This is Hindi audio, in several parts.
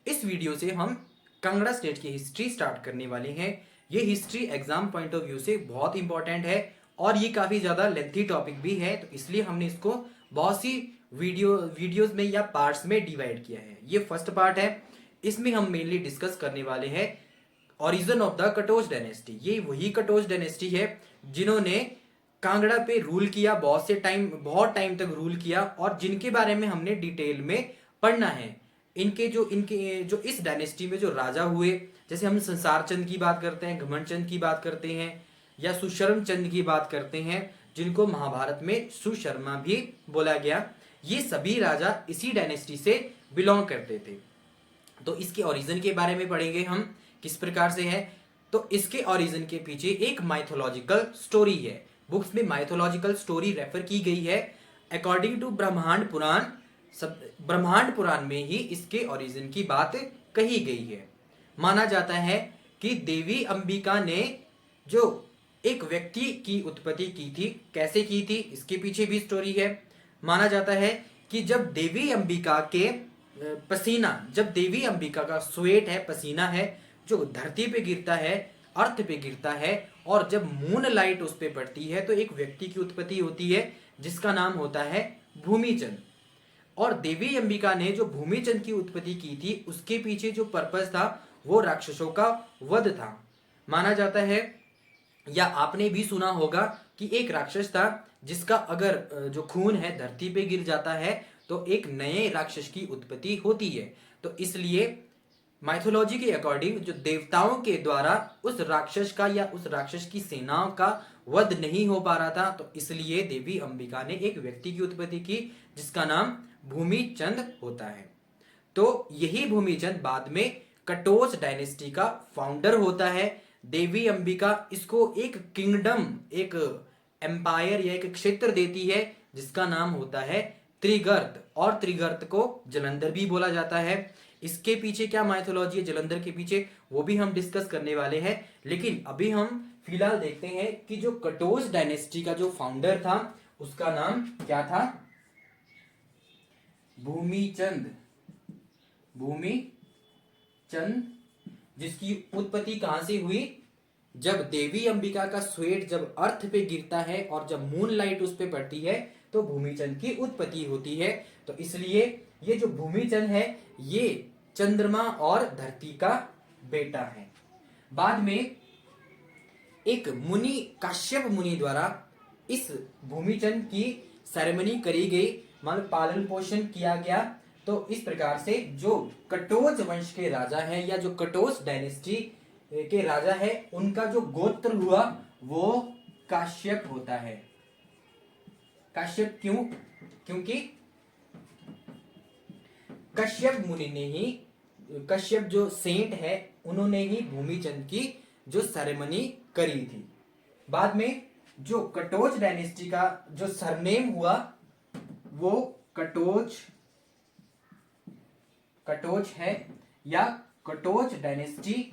इस वीडियो से हम कांगड़ा स्टेट की हिस्ट्री स्टार्ट करने वाले हैं। ये history exam point of view से बहुत इंपॉर्टेंट है और ये काफ़ी ज़्यादा लेंथी टॉपिक भी है, तो इसलिए हमने इसको बहुत सी वीडियोस में या पार्ट्स में डिवाइड किया है। ये फर्स्ट पार्ट है, इसमें हम मेनली डिस्कस करने वाले हैं origin of the Katoch dynasty. ये वही कटोच डायनेस्टी है जिन्होंने कांगड़ा पे रूल किया, बहुत टाइम तक रूल किया और जिनके बारे में हमने डिटेल में पढ़ना है। इनके जो इस डायनेस्टी में जो राजा हुए, जैसे हम संसार चंद की बात करते हैं, घमंड चंद की बात करते हैं या सुशर्म चंद की बात करते हैं, जिनको महाभारत में सुशर्मा भी बोला गया, ये सभी राजा इसी डायनेस्टी से बिलोंग करते थे। तो इसके ओरिजिन के बारे में पढ़ेंगे हम, किस प्रकार से है। तो इसके ओरिजिन के पीछे एक माइथोलॉजिकल स्टोरी है। बुक्स में माइथोलॉजिकल स्टोरी रेफर की गई है। अकॉर्डिंग टू ब्रह्मांड पुराण, ब्रह्मांड पुराण में ही इसके ओरिजिन की बात कही गई है। माना जाता है कि देवी अंबिका ने जो एक व्यक्ति की उत्पत्ति की थी, कैसे की थी इसके पीछे भी स्टोरी है। माना जाता है कि जब देवी अंबिका के पसीना, जब देवी अंबिका का स्वेट है, पसीना है, जो धरती पे गिरता है, अर्थ पे गिरता है और जब मून लाइट उस पे पड़ती है तो एक व्यक्ति की उत्पत्ति होती है जिसका नाम होता है भूमिचंद। और देवी अंबिका ने जो भूमिचंद की उत्पत्ति की थी उसके पीछे जो पर्पस था वो राक्षसों का वध था। माना जाता है या आपने भी सुना होगा कि एक राक्षस था जिसका अगर जो खून है धरती पे गिर जाता है तो एक नए राक्षस की उत्पत्ति होती है। तो इसलिए माइथोलॉजी के अकॉर्डिंग जो देवताओं के द्वारा उस राक्षस का या उस राक्षस की सेनाओं का वध नहीं हो पा रहा था, तो इसलिए देवी अंबिका ने एक व्यक्ति की उत्पत्ति की जिसका नाम भूमिचंद होता है। तो यही भूमिचंद बाद में कटोच डायनेस्टी का फाउंडर होता है। देवी अंबिका इसको एक किंगडम, एक एम्पायर या एक क्षेत्र देती है जिसका नाम होता है त्रिगर्त, और त्रिगर्त को जलंधर भी बोला जाता है। इसके पीछे क्या माइथोलॉजी है जलंधर के पीछे, वो भी हम डिस्कस करने वाले हैं। लेकिन अभी हम फिलहाल देखते हैं कि जो कटोच डायनेस्टी का जो फाउंडर था उसका नाम क्या था, भूमिचंद। भूमिचंद, जिसकी उत्पत्ति कहां से हुई, जब देवी अंबिका का स्वेट जब अर्थ पे गिरता है और जब मून लाइट उस पे पड़ती है तो भूमिचंद की उत्पत्ति होती है। तो इसलिए ये जो भूमिचंद है ये चंद्रमा और धरती का बेटा है। बाद में एक मुनि, काश्यप मुनि द्वारा इस भूमिचंद की सेरेमनी करी गई, मान पालन पोषण किया गया। तो इस प्रकार से जो कटोच वंश के राजा है या जो कटोच डायनेस्टी के राजा है उनका जो गोत्र हुआ वो काश्यप होता है। काश्यप क्यों? क्योंकि कश्यप मुनि ने ही, कश्यप जो सेंट है उन्होंने ही भूमिचंद की जो सेरेमनी करी थी। बाद में जो कटोच डायनेस्टी का जो सरनेम हुआ वो कटोच है या कटोच डायनेस्टी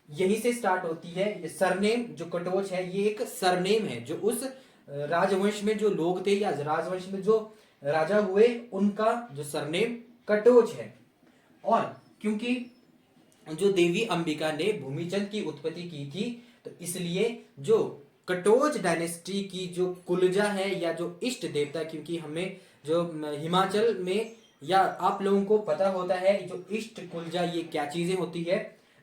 यही से स्टार्ट होती है। ये सरनेम जो कटोच है ये एक सरनेम है जो उस राजवंश में जो लोग थे या राजवंश में जो राजा हुए उनका जो सरनेम कटोच है। और क्योंकि जो देवी अंबिका ने भूमिचंद की उत्पत्ति की थी तो इसलिए जो कटोच डायनेस्टी की जो कुलजा है या जो इष्ट देवता, क्योंकि हमें जो हिमाचल में या आप लोगों को पता होता है जो इष्ट कुलजा ये क्या चीजें होती है,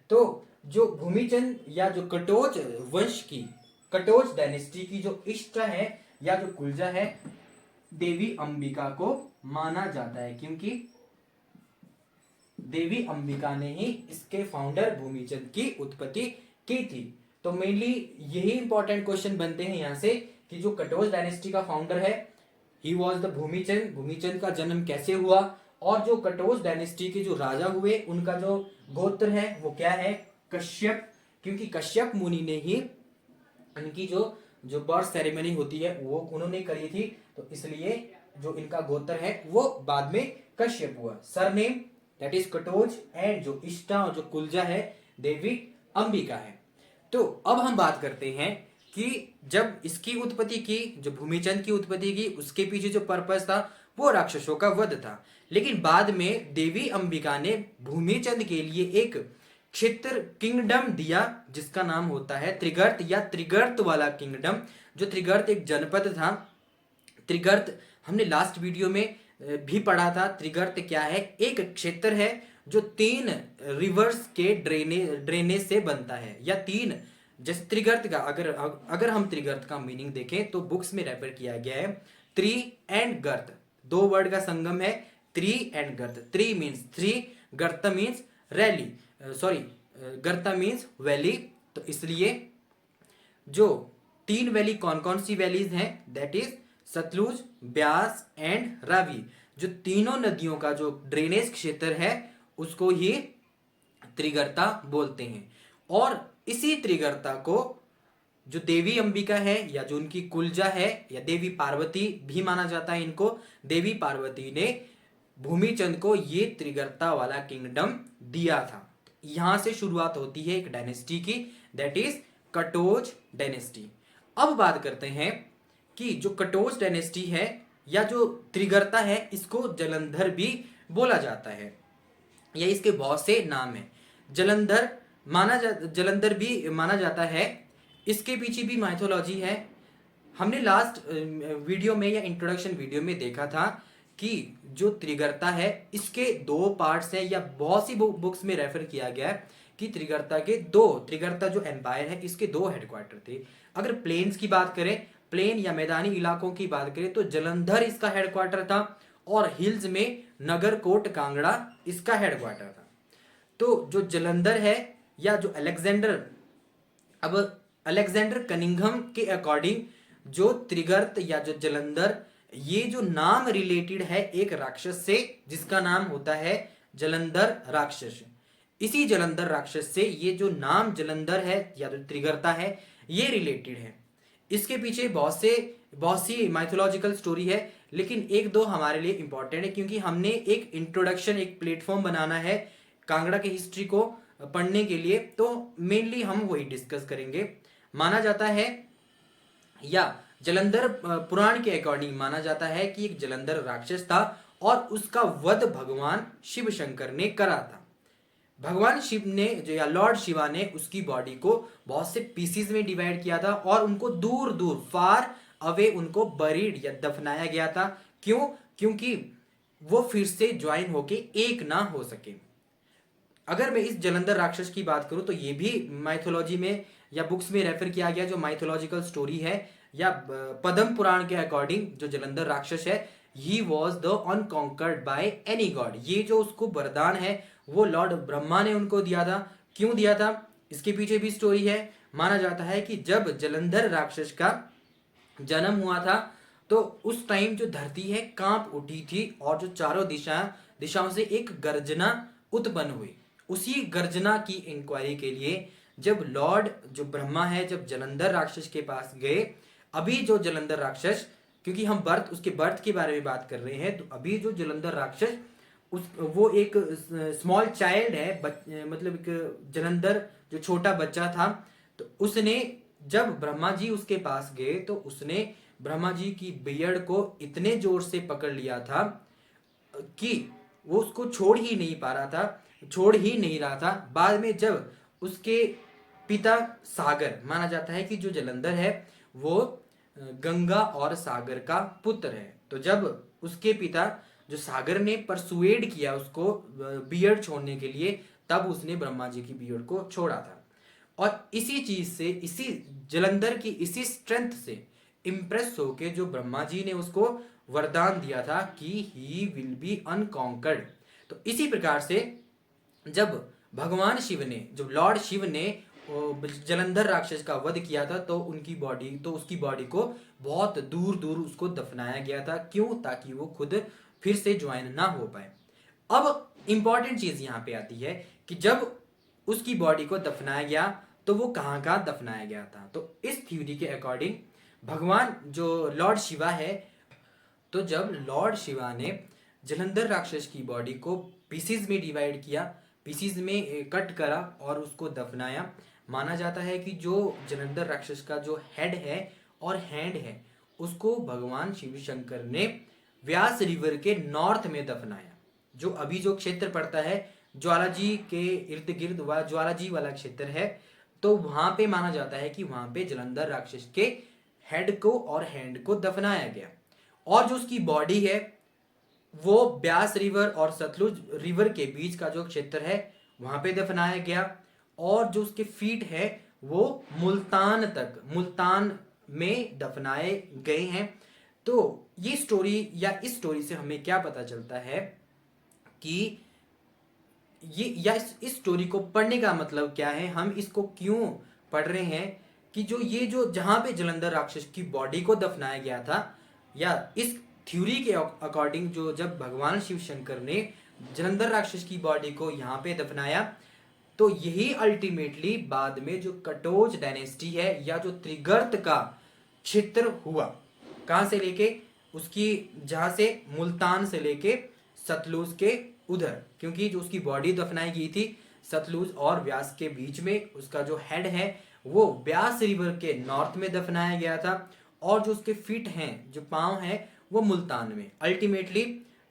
तो जो भूमिचंद या जो कटोच वंश की, कटोच डायनेस्टी की जो इष्ट है या जो कुलजा है देवी अंबिका को माना जाता है, क्योंकि देवी अंबिका ने ही इसके फाउंडर भूमिचंद की उत्पत्ति की थी। तो मेनली यही इंपॉर्टेंट क्वेश्चन बनते हैं यहां से कि जो कटोच डायनेस्टी का फाउंडर है he was the Bhumichand, Bhumichand का जन्म कैसे हुआ, और जो कटोच डायनेस्टी के जो राजा हुए उनका जो गोत्र है वो क्या है, कश्यप, क्योंकि कश्यप मुनि ने ही उनकी जो बर्थ सेरेमनी होती है वो उन्होंने करी थी, तो इसलिए जो इनका गोत्र है वो बाद में कश्यप हुआ। Surname that is Katoch and जो इष्टा और जो कुलजा है देवी अंबिका है। तो अब हम बात करते हैं कि जब इसकी उत्पत्ति की, जो भूमिचंद की उत्पत्ति की, उसके पीछे जो पर्पस था वो राक्षसों का वध था। लेकिन बाद में देवी अंबिका ने भूमिचंद के लिए एक क्षेत्र किंगडम दिया जिसका नाम होता है त्रिगर्त या त्रिगर्त वाला किंगडम। जो त्रिगर्त एक जनपद था। त्रिगर्त हमने लास्ट वीडियो में भी पढ़ा था। त्रिगर्त क्या है? एक क्षेत्र है जो 3 रिवर्स के ड्रेनेज से बनता है, या 3, जैसे त्रिगर्त का अगर हम त्रिगर्त का मीनिंग देखें तो बुक्स में रेफर किया गया है त्रि एंड गर्त, 2 वर्ड का संगम है त्रि एंड गर्त। त्रि मीन्स 3, गर्त मीन्स रैली, सॉरी गर्ता मीन्स वैली। तो इसलिए जो 3 वैली कौन कौन सी वैलीज हैं? That is Sutlej, Beas and Ravi. जो तीनों नदियों का जो ड्रेनेज क्षेत्र है उसको ही त्रिगर्ता बोलते हैं। और इसी त्रिगर्ता को जो देवी अंबिका है या जो उनकी कुलजा है या देवी पार्वती भी माना जाता है इनको, देवी पार्वती ने भूमिचंद को ये त्रिगर्ता वाला किंगडम दिया था। यहां से शुरुआत होती है एक डायनेस्टी की, दैट इज कटोच डायनेस्टी। अब बात करते हैं कि जो कटोच डायनेस्टी है या जो त्रिगर्ता है इसको जलंधर भी बोला जाता है, या इसके बहुत से नाम हैं। जलंधर भी माना जाता है। इसके पीछे भी माइथोलॉजी है। हमने लास्ट वीडियो में या इंट्रोडक्शन वीडियो में देखा था कि जो त्रिगर्ता है इसके 2 पार्ट्स हैं, या बहुत सी बुक्स में रेफर किया गया है कि त्रिगर्ता जो एम्पायर है इसके 2 हेडक्वार्टर थे। अगर प्लेन्स की बात करें, प्लेन या मैदानी इलाकों की बात करें तो जलंधर इसका हेडक्वार्टर था, और हिल्स में नगरकोट कांगड़ा इसका हेडक्वार्टर था। तो जो जलंधर है या जो अलेक्जेंडर कनिंघम के अकॉर्डिंग जो त्रिगर्त या जो जलंधर, ये जो नाम रिलेटेड है एक राक्षस से जिसका नाम होता है जलंधर राक्षस। इसी जलंधर राक्षस से ये जो नाम जलंधर है या जो त्रिगर्ता है ये रिलेटेड है। इसके पीछे बहुत सी माइथोलॉजिकल स्टोरी है, लेकिन 1-2 हमारे लिए इंपॉर्टेंट है क्योंकि हमने एक इंट्रोडक्शन, एक प्लेटफॉर्म बनाना है कांगड़ा की हिस्ट्री को पढ़ने के लिए, तो मेनली हम वही डिस्कस करेंगे। माना जाता है या जलंधर पुराण के अकॉर्डिंग माना जाता है कि एक जलंधर राक्षस था और उसका वध भगवान शिव शंकर ने करा था। भगवान शिव ने जो या लॉर्ड शिवा ने उसकी बॉडी को बहुत से पीसीज में डिवाइड किया था और उनको दूर दूर फार अवे उनको बरीड या दफनाया गया था। क्यों? क्योंकि वो फिर से ज्वाइन होके एक ना हो सके। अगर मैं इस जलंधर राक्षस की बात करूं तो ये भी माइथोलॉजी में या बुक्स में रेफर किया गया जो माइथोलॉजिकल स्टोरी है, या पद्म पुराण के अकॉर्डिंग जो जलंधर राक्षस है he was the unconquered by any God. ये जो उसको वरदान है वो लॉर्ड ब्रह्मा ने उनको दिया था। क्यों दिया था? इसके पीछे भी स्टोरी है। माना जाता है कि जब जलंधर राक्षस का जन्म हुआ था तो उस टाइम जो धरती है कांप उठी थी और जो चारों दिशाओं से एक गर्जना उत्पन्न हुई। उसी गर्जना की इंक्वायरी के लिए जब लॉर्ड जो ब्रह्मा है जब जलंधर राक्षस के पास गए, अभी जो जलंधर राक्षस, क्योंकि हम उसके बर्थ के बारे में बात कर रहे हैं, तो अभी जो जलंधर राक्षस वो एक स्मॉल चाइल्ड है, मतलब एक जलंधर जो छोटा बच्चा था। तो उसने जब ब्रह्मा जी उसके पास गए तो उसने ब्रह्मा जी की बियर्ड को इतने जोर से पकड़ लिया था कि वो उसको छोड़ ही नहीं रहा था। बाद में जब उसके पिता सागर, माना जाता है कि जो जलंधर है वो गंगा और सागर का पुत्र है, तो जब उसके पिता जो सागर ने परसुएड किया उसको बियर्ड छोड़ने के लिए, तब उसने ब्रह्मा जी की बियर्ड को छोड़ा था। और इसी चीज से, इसी जलंधर की इसी स्ट्रेंथ से इंप्रेस होके जो ब्रह्मा जी ने उसको वरदान दिया था कि ही विल बी अनकॉन्कर्ड। तो इसी प्रकार से जब भगवान शिव ने, जब लॉर्ड शिव ने जलंधर राक्षस का वध किया था तो उसकी बॉडी को बहुत दूर दूर उसको दफनाया गया था। क्यों? ताकि वो खुद फिर से ज्वाइन ना हो पाए। अब इंपॉर्टेंट चीज यहां पे आती है कि जब उसकी बॉडी को दफनाया गया तो वो कहाँ दफनाया गया था। तो इस थ्योरी के अकॉर्डिंग भगवान जो लॉर्ड शिवा है, तो जब लॉर्ड शिवा ने जलंधर राक्षस की बॉडी को पीसीज में डिवाइड किया, पीसीज में कट करा और उसको दफनाया, माना जाता है कि जो जलंधर राक्षस का जो हेड है और हैंड है उसको भगवान शिव शंकर ने व्यास रिवर के नॉर्थ में दफनाया। जो अभी जो क्षेत्र पड़ता है ज्वालाजी के इर्द गिर्द व ज्वालाजी वाला क्षेत्र है, तो वहां पे माना जाता है कि वहां पे जलंधर राक्षस के हेड को और हैंड को दफनाया गया। और जो उसकी बॉडी है वो ब्यास रिवर और सतलुज रिवर के बीच का जो क्षेत्र है वहां पे दफनाया गया। और जो उसके फीट है वो मुल्तान में दफनाए गए हैं। तो ये स्टोरी या इस स्टोरी से हमें क्या पता चलता है कि ये या इस स्टोरी को पढ़ने का मतलब क्या है, हम इसको क्यों पढ़ रहे हैं कि जो जहां पे जलंधर राक्षस की बॉडी को दफनाया गया था, या इस थ्योरी के अकॉर्डिंग जो जब भगवान शिव शंकर ने जलंधर राक्षस की बॉडी को यहाँ पे दफनाया, तो यही अल्टीमेटली बाद में जो कटोच डायनेस्टी है या जो त्रिगर्त का क्षेत्र हुआ, कहां से लेके उसकी जहां से मुल्तान से लेके सतलुज के उधर, क्योंकि जो उसकी बॉडी दफनाई गई थी सतलुज और व्यास के बीच में, उसका जो हेड है वो व्यास रिवर के नॉर्थ में दफनाया गया था। और जो उसके फीट हैं, जो पांव हैं, वो मुल्तान में। अल्टीमेटली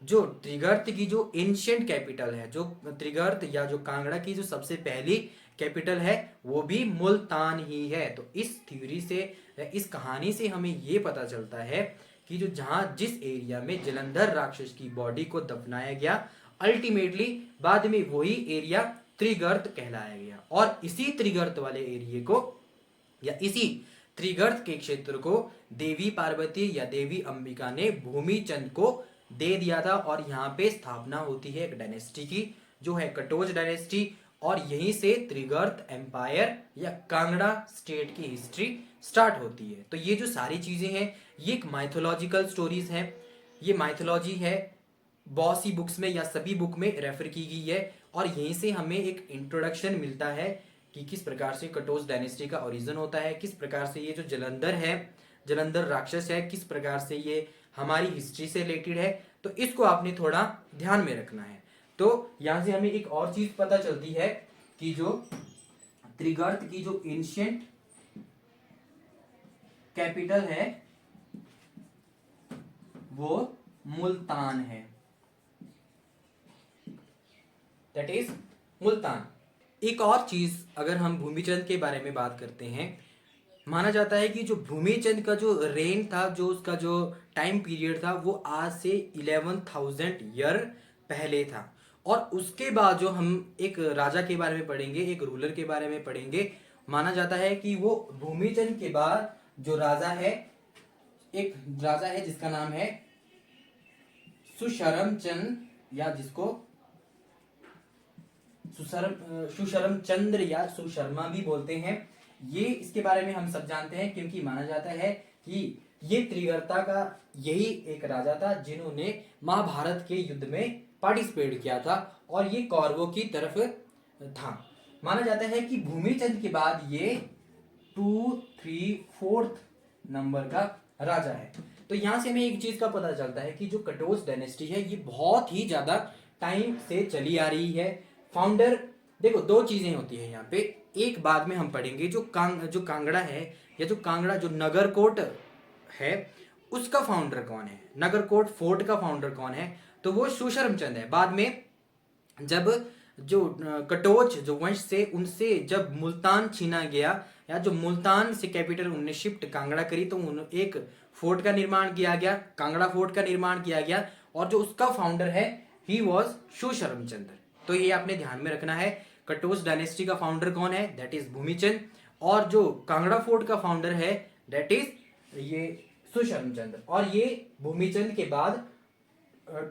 जो त्रिगर्त की जो एंशिएंट कैपिटल है, जो त्रिगर्त या जो कांगड़ा की जो सबसे पहली कैपिटल है, वो भी मुल्तान ही है। तो इस थ्योरी से, इस कहानी से हमें ये पता चलता है कि जो जहां जिस एरिया में जलंधर राक्षस की बॉडी को दफनाया गया, अल्टीमेटली बाद में वही एरिया त्रिगर्त कहलाया गया। और इसी त्रिगर्त वाले एरिया को या इसी त्रिगर्त के क्षेत्र को देवी पार्वती या देवी अंबिका ने भूमि चंद को दे दिया था। और यहाँ पे स्थापना होती है एक डायनेस्टी की, जो है कटोच डायनेस्टी। और यहीं से त्रिगर्त एम्पायर या कांगड़ा स्टेट की हिस्ट्री स्टार्ट होती है। तो ये जो सारी चीजें हैं ये एक माइथोलॉजिकल स्टोरीज हैं, ये माइथोलॉजी है, बहुत सी बुक्स में या सभी बुक में रेफर की गई है। और यहीं से हमें एक इंट्रोडक्शन मिलता है कि किस प्रकार से कटोच डायनेस्टी का ओरिजिन होता है, किस प्रकार से ये जो जलंधर है, जलंधर राक्षस है, किस प्रकार से ये हमारी हिस्ट्री से रिलेटेड है। तो इसको आपने थोड़ा ध्यान में रखना है। तो यहां से हमें एक और चीज पता चलती है कि जो त्रिगर्त की जो एंशिएंट कैपिटल है वो मुल्तान है, दैट इज मुल्तान। एक और चीज अगर हम भूमिचंद के बारे में बात करते हैं, माना जाता है कि जो भूमिचंद का जो रेन था, जो उसका जो टाइम पीरियड था, वो आज से 11,000 ईयर पहले था। और उसके बाद जो हम एक राजा के बारे में पढ़ेंगे, एक रूलर के बारे में पढ़ेंगे, माना जाता है कि वो भूमिचंद के बाद जो राजा है, एक राजा है जिसका नाम है सुशर्म चंद, या जिसको सुशर्म चंद्र या सुशर्मा भी बोलते हैं। ये इसके बारे में हम सब जानते हैं क्योंकि माना जाता है कि ये त्रिगर्ता का यही एक राजा था जिन्होंने महाभारत के युद्ध में पार्टिसिपेट किया था और ये कौरवों की तरफ था। माना जाता है कि भूमिचंद के बाद ये 2, 3, 4 नंबर का राजा है। तो यहां से हमें एक चीज का पता चलता है कि जो कटोच डायनेस्टी है ये बहुत ही ज्यादा टाइम से चली आ रही है। फाउंडर देखो, दो चीजें होती है यहाँ पे, एक बाद में हम पढ़ेंगे, जो कांगड़ा है या जो कांगड़ा जो नगरकोट है उसका फाउंडर कौन है, नगरकोट फोर्ट का फाउंडर कौन है, तो वो सुशर्म चंद है। बाद में जब जो कटोच जो वंश से उनसे जब मुल्तान छीना गया, या जो मुल्तान से कैपिटल उन्होंने शिफ्ट कांगड़ा करी, तो एक फोर्ट का निर्माण किया गया, कांगड़ा फोर्ट का निर्माण किया गया, और जो उसका फाउंडर है ही वॉज सुशर्म चंद्र। तो ये आपने ध्यान में रखना है, कटोच डायनेस्टी का फाउंडर कौन है, दैट इज भूमिचंद, और जो कांगड़ा फोर्ट का फाउंडर है दैट इज ये सुशर्म चंद्र। और ये भूमिचंद के बाद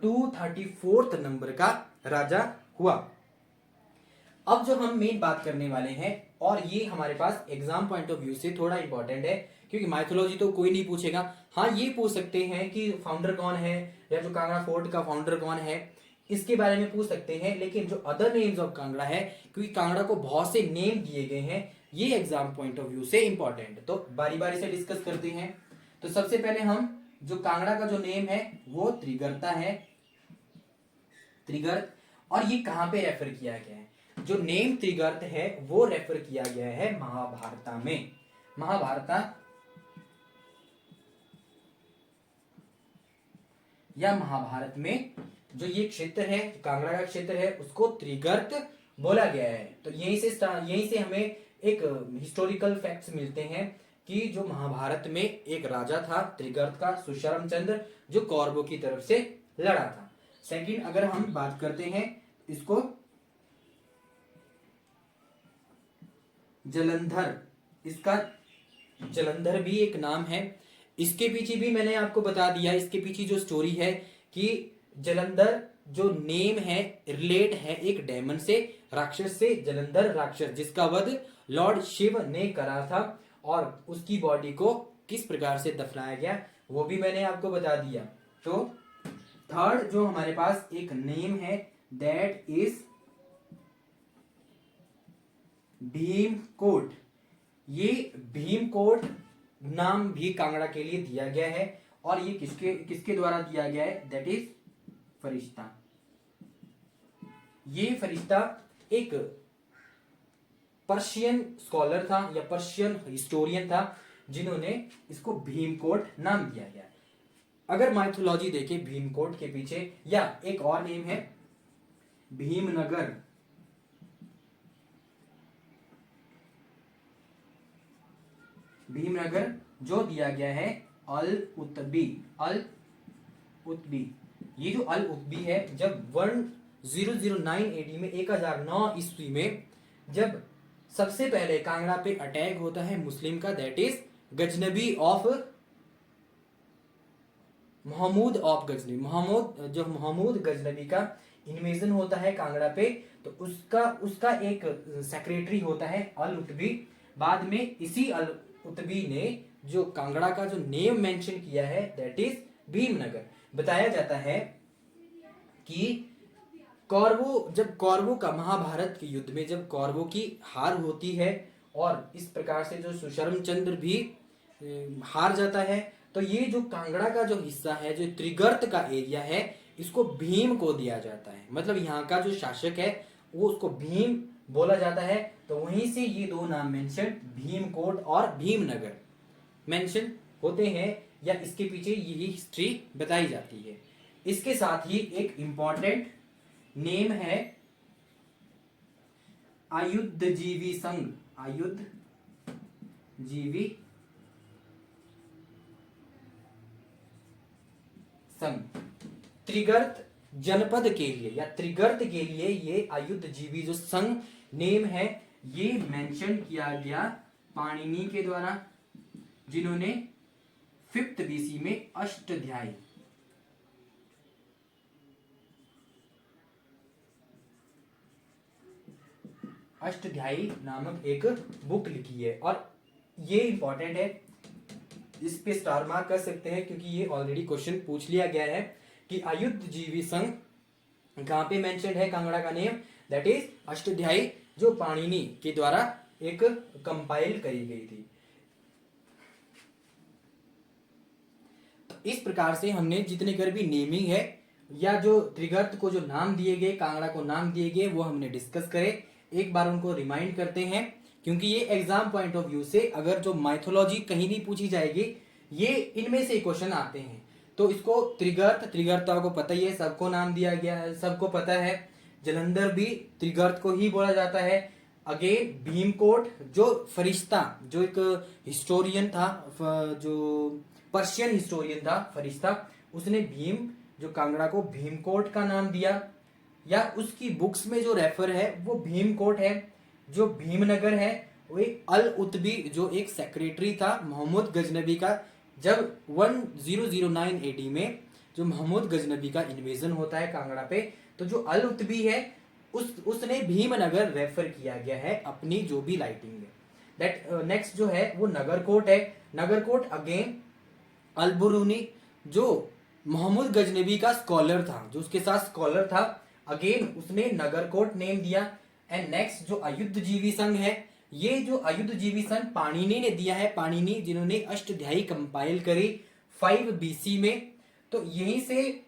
234 नंबर का राजा हुआ। अब जो हम मेन बात करने वाले हैं, और ये हमारे पास एग्जाम पॉइंट ऑफ व्यू से थोड़ा इंपॉर्टेंट है, क्योंकि माइथोलॉजी तो कोई नहीं पूछेगा। हाँ, ये पूछ सकते हैं कि फाउंडर कौन है या जो कांगड़ा फोर्ट का फाउंडर कौन है, इसके बारे में पूछ सकते हैं। लेकिन जो अदर नेम्स ऑफ कांगड़ा है, क्योंकि कांगड़ा को बहुत से नेम दिए गए हैं, ये एग्जाम पॉइंट ऑफ व्यू से इंपॉर्टेंट। तो बारी बारी से डिस्कस करते हैं। तो सबसे पहले हम जो कांगड़ा का जो नेम है वो त्रिगर्ता है, त्रिगर्त। और ये कहां पे रेफर किया गया है, जो नेम त्रिगर्त है वो रेफर किया गया है महाभारता में। महाभारता या महाभारत में जो ये क्षेत्र है, कांगड़ा का क्षेत्र है, उसको त्रिगर्त बोला गया है। तो यहीं से हमें एक हिस्टोरिकल फैक्ट्स मिलते हैं कि जो महाभारत में एक राजा था त्रिगर्त का, सुशर्म चंद्र, जो कौरवों की तरफ से लड़ा था। सेकंड, अगर हम बात करते हैं इसको जलंधर, इसका जलंधर भी एक नाम है। इसके पीछे भी मैंने आपको बता दिया, इसके पीछे जो स्टोरी है कि जलंधर जो नेम है रिलेट है एक डेमन से, राक्षस से, जलंधर राक्षस जिसका वध लॉर्ड शिव ने करा था, और उसकी बॉडी को किस प्रकार से दफनाया गया वो भी मैंने आपको बता दिया। तो थर्ड जो हमारे पास एक नेम है दैट इज भीमकोट। ये भीमकोट नाम भी कांगड़ा के लिए दिया गया है, और ये किसके किसके द्वारा दिया गया है, दैट इज फरिश्ता। ये फरिश्ता एक पर्शियन स्कॉलर था या पर्शियन हिस्टोरियन था जिन्होंने इसको भीमकोट नाम दिया गया। अगर माइथोलॉजी देखें भीमकोट के पीछे, या एक और नेम है भीमनगर। भीमनगर जो दिया गया है अल उत्बी। ये जो अल उत्बी है, जब 1009 एडी में 1009 ईस्वी में जब सबसे पहले कांगड़ा पे अटैक होता है मुस्लिम का, that is Ghaznavi of Mahmud of Ghaznavi. Mahmud Ghaznavi का इन्वेजन होता है कांगड़ा पे, तो उसका एक सेक्रेटरी होता है अल उत्बी। बाद में इसी अल उत्बी ने जो कांगड़ा का जो नेम मेंशन किया है दैट इज भीमनगर। बताया जाता है कि जब कौरवों का महाभारत के युद्ध में जब कौरवों की हार होती है, और इस प्रकार से जो सुशर्म चंद्र भी हार जाता है, तो ये जो कांगड़ा का जो हिस्सा है, जो त्रिगर्त का एरिया है, इसको भीम को दिया जाता है। मतलब यहाँ का जो शासक है वो उसको भीम बोला जाता है। तो वहीं से ये दो नाम मेंशन, भीमकोट और भीमनगर मेंशन होते हैं, या इसके पीछे यही हिस्ट्री बताई जाती है। इसके साथ ही एक इंपॉर्टेंट नेम है आयुधजीवी संघ। आयुधजीवी संघ त्रिगर्त जनपद के लिए या त्रिगर्त के लिए ये आयुधजीवी जो संघ नेम है, ये मेंशन किया गया पाणिनि के द्वारा, जिन्होंने 5th BC में अष्टाध्यायी नामक एक बुक लिखी है। और ये इंपॉर्टेंट है, इस पे स्टार मार्क कर सकते हैं क्योंकि ये ऑलरेडी क्वेश्चन पूछ लिया गया है कि आयुधजीवी संघ कहां पे मेंशन्ड है कांगड़ा का नेम, दैट इज अष्टाध्यायी, जो पाणिनि के द्वारा एक कंपाइल करी गई थी। तो इस प्रकार से हमने जितने कर भी नेमिंग है या जो त्रिगर्त को जो नाम दिए गए, कांगड़ा को नाम दिए गए, वो हमने डिस्कस करे। एक बार उनको रिमाइंड करते हैं, क्योंकि ये एग्जाम पॉइंट ऑफ व्यू से अगर जो माइथोलॉजी कहीं भी पूछी जाएगी, ये इनमें से क्वेश्चन आते हैं। तो इसको त्रिगर्त आपको पता ही है, सबको नाम दिया गया है, सबको पता है। जलंधर भी त्रिगर्त को ही बोला जाता है। अगेन भीमकोट, जो फरिश्ता, जो एक हिस्टोरियन था, जो पर्शियन हिस्टोरियन था फरिश्ता, उसने जो कांगड़ा को भीमकोट का नाम दिया, या उसकी बुक्स में जो रेफर है वो भीमकोट है। जो भीमनगर है वो एक अल उत्बी, जो एक सेक्रेटरी था महमूद गजनबी का। जब 1009 एडी में जो महमूद गजनबी का इन्वेजन होता है कांगड़ा पे, तो जो अल उत्बी है उसने भीमनगर रेफर किया गया है अपनी जो भी राइटिंग में। दैट नेक्स्ट जो है वो नगरकोट है। नगरकोट अगेन अलबुरूनी, जो महमूद गजनबी का स्कॉलर था, जो उसके साथ स्कॉलर था, अगेन उसने नगरकोट नेम दिया। एंड नेक्स्ट जो आयुधजीवी संघ है, ये जो आयुधजीवी संघ पाणिनि ने दिया है, पाणिनि जिन्होंने अष्टाध्यायी कंपाइल करी 5 BC में। तो यहीं से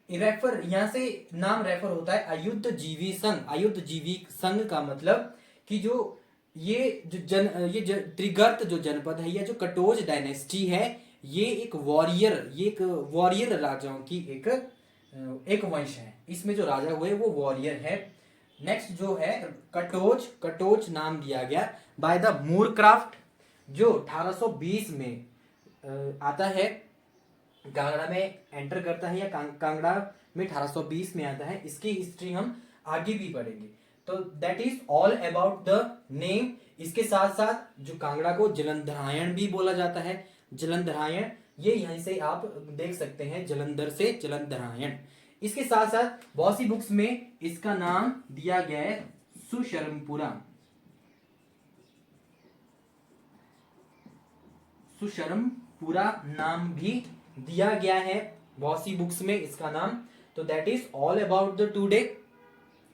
यहाँ से नाम रेफर होता है आयुधजीवी संघ। आयुधजीवी संघ का मतलब कि ये त्रिगर्त जो जनपद है या जो कटोज डायनेस्टी है, ये एक वॉरियर राजाओं की एक वंश है। इसमें जो राजा हुए वो वॉरियर है। नेक्स्ट जो है कटोच नाम दिया गया बाय द मूरक्राफ्ट, जो 1820 में आता है, कांगड़ा में एंटर करता है, या कांगड़ा में 1820 में आता है। इसकी हिस्ट्री हम आगे भी पढ़ेंगे। तो that is all about the name. इसके साथ साथ जो कांगड़ा को जलंधरायण भी बोला जाता है, जलंधरायण, ये यहीं से आप देख सकते हैं, जलंधर से जलंधरायण। इसके साथ साथ बहुत सी बुक्स में इसका नाम दिया गया है सुशर्मपुरा। सुशर्मपुरा नाम भी दिया गया है बहुत सी बुक्स में इसका नाम। तो that is all about the today,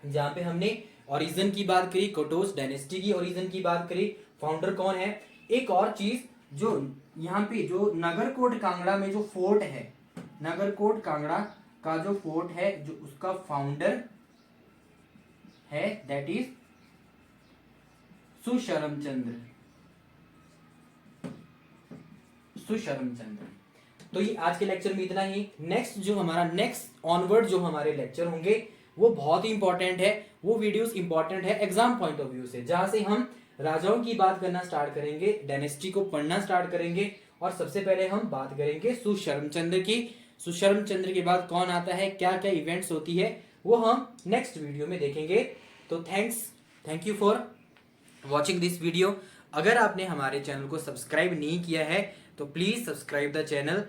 जहां पे हमने ओरिजिन की बात करी, कटोच डायनेस्टी की ओरिजिन की बात करी, फाउंडर कौन है। एक और चीज, जो यहाँ पे जो नगरकोट कांगड़ा में जो फोर्ट है, नगरकोट कांगड़ा का जो फोर्ट है, जो उसका फाउंडर है दैट इज सुशर्मचंद्र। तो ये आज के लेक्चर में इतना ही। नेक्स्ट ऑनवर्ड जो हमारे लेक्चर होंगे वो बहुत ही इंपॉर्टेंट है, वो वीडियोस इंपॉर्टेंट है एग्जाम पॉइंट ऑफ व्यू से, जहां से हम राजाओं की बात करना स्टार्ट करेंगे, डायनेस्टी को पढ़ना स्टार्ट करेंगे, और सबसे पहले हम बात करेंगे सुशर्मचंद्र की। सुशर्मचंद्र के बाद कौन आता है, क्या क्या इवेंट्स होती है, वो हम नेक्स्ट वीडियो में देखेंगे। तो thank you for watching this video. अगर आपने हमारे चैनल को सब्सक्राइब नहीं किया है तो प्लीज सब्सक्राइब द चैनल